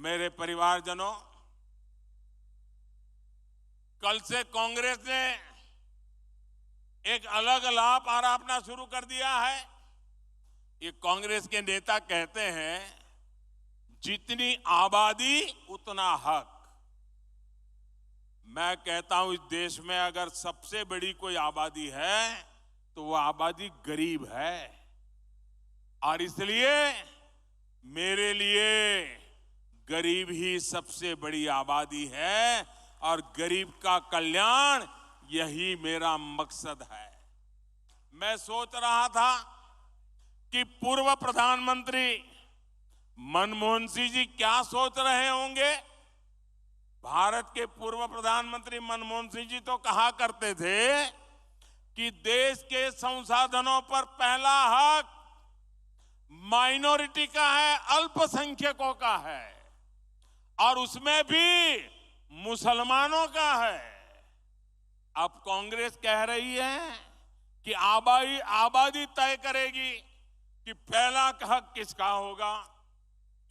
मेरे परिवारजनों, कल से कांग्रेस ने एक अलग लाभ आरोपना शुरू कर दिया है। ये कांग्रेस के नेता कहते हैं, जितनी आबादी उतना हक। मैं कहता हूं, इस देश में अगर सबसे बड़ी कोई आबादी है तो वो आबादी गरीब है, और इसलिए मेरे लिए गरीब ही सबसे बड़ी आबादी है, और गरीब का कल्याण यही मेरा मकसद है। मैं सोच रहा था कि पूर्व प्रधानमंत्री मनमोहन सिंह जी क्या सोच रहे होंगे। भारत के पूर्व प्रधानमंत्री मनमोहन सिंह जी तो कहा करते थे कि देश के संसाधनों पर पहला हक माइनॉरिटी का है, अल्पसंख्यकों का है, और उसमें भी मुसलमानों का है। अब कांग्रेस कह रही है कि आबादी तय करेगी कि पहला हक किसका होगा।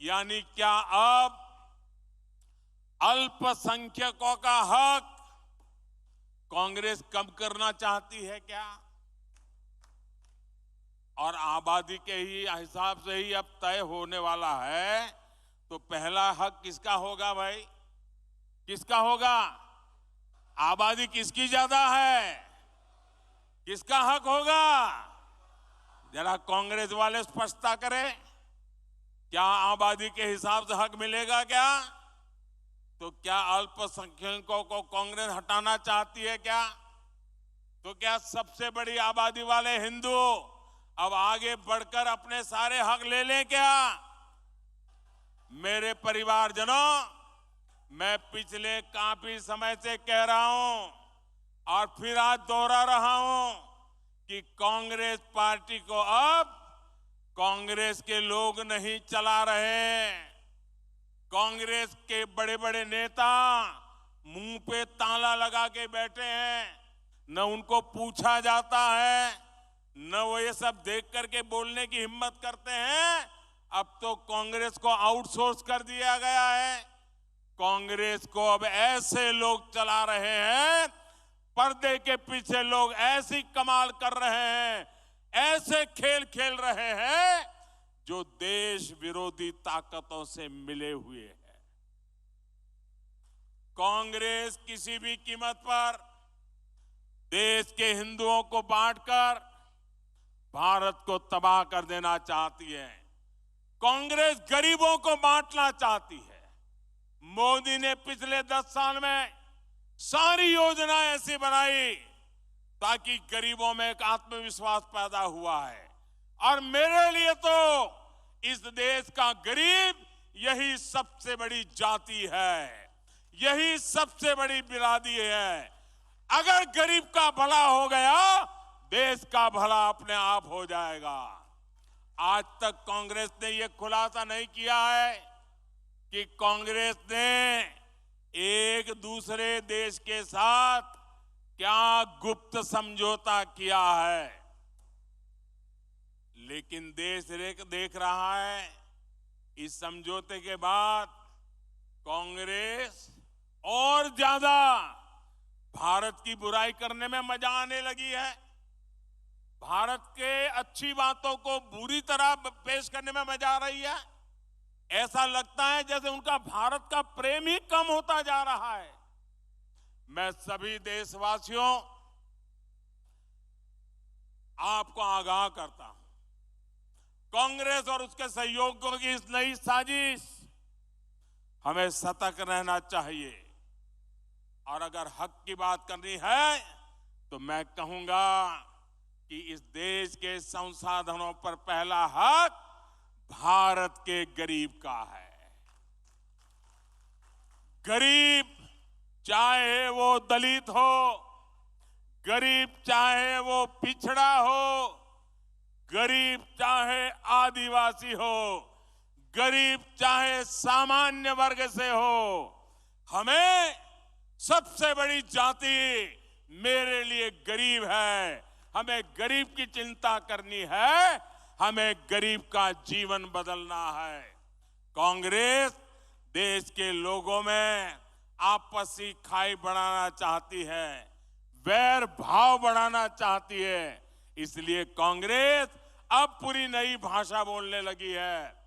यानी क्या अब अल्पसंख्यकों का हक कांग्रेस कम करना चाहती है क्या? और आबादी के ही हिसाब से ही अब तय होने वाला है, तो पहला हक किसका होगा भाई? किसका होगा? आबादी किसकी ज्यादा है? किसका हक होगा? जरा कांग्रेस वाले स्पष्टता करें, क्या आबादी के हिसाब से हक मिलेगा क्या? तो क्या अल्पसंख्यकों को कांग्रेस हटाना चाहती है क्या? तो क्या सबसे बड़ी आबादी वाले हिंदू अब आगे बढ़कर अपने सारे हक ले लें क्या? मेरे परिवारजनों, मैं पिछले काफी समय से कह रहा हूं और फिर आज दोहरा रहा हूं कि कांग्रेस पार्टी को अब कांग्रेस के लोग नहीं चला रहे। कांग्रेस के बड़े बड़े नेता मुंह पे ताला लगा के बैठे हैं, न उनको पूछा जाता है, न वो ये सब देख करके बोलने की हिम्मत करते हैं। अब तो कांग्रेस को आउटसोर्स कर दिया गया है। कांग्रेस को अब ऐसे लोग चला रहे हैं, पर्दे के पीछे लोग ऐसी कमाल कर रहे हैं, ऐसे खेल खेल रहे हैं जो देश विरोधी ताकतों से मिले हुए हैं। कांग्रेस किसी भी कीमत पर देश के हिंदुओं को बांटकर भारत को तबाह कर देना चाहती है। कांग्रेस गरीबों को बांटना चाहती है। मोदी ने पिछले 10 साल में सारी योजनाएं ऐसी बनाई ताकि गरीबों में एक आत्मविश्वास पैदा हुआ है। और मेरे लिए तो इस देश का गरीब यही सबसे बड़ी जाति है, यही सबसे बड़ी बिरादरी है। अगर गरीब का भला हो गया, देश का भला अपने आप हो जाएगा। आज तक कांग्रेस ने यह खुलासा नहीं किया है कि कांग्रेस ने एक दूसरे देश के साथ क्या गुप्त समझौता किया है। लेकिन देश देख रहा है, इस समझौते के बाद कांग्रेस और ज्यादा भारत की बुराई करने में मजा आने लगी है। भारत के अच्छी बातों को बुरी तरह पेश करने में मजा आ रही है। ऐसा लगता है जैसे उनका भारत का प्रेम ही कम होता जा रहा है। मैं सभी देशवासियों, आपको आगाह करता हूं, कांग्रेस और उसके सहयोगियों की इस नई साजिश, हमें सतर्क रहना चाहिए। और अगर हक की बात करनी है तो मैं कहूंगा कि इस देश के संसाधनों पर पहला हक भारत के गरीब का है। गरीब चाहे वो दलित हो, गरीब चाहे वो पिछड़ा हो, गरीब चाहे आदिवासी हो, गरीब चाहे सामान्य वर्ग से हो, हमें सबसे बड़ी जाति मेरे लिए गरीब है। हमें गरीब की चिंता करनी है, हमें गरीब का जीवन बदलना है। कांग्रेस देश के लोगों में आपसी खाई बढ़ाना चाहती है, वैर भाव बढ़ाना चाहती है। इसलिए कांग्रेस अब पूरी नई भाषा बोलने लगी है।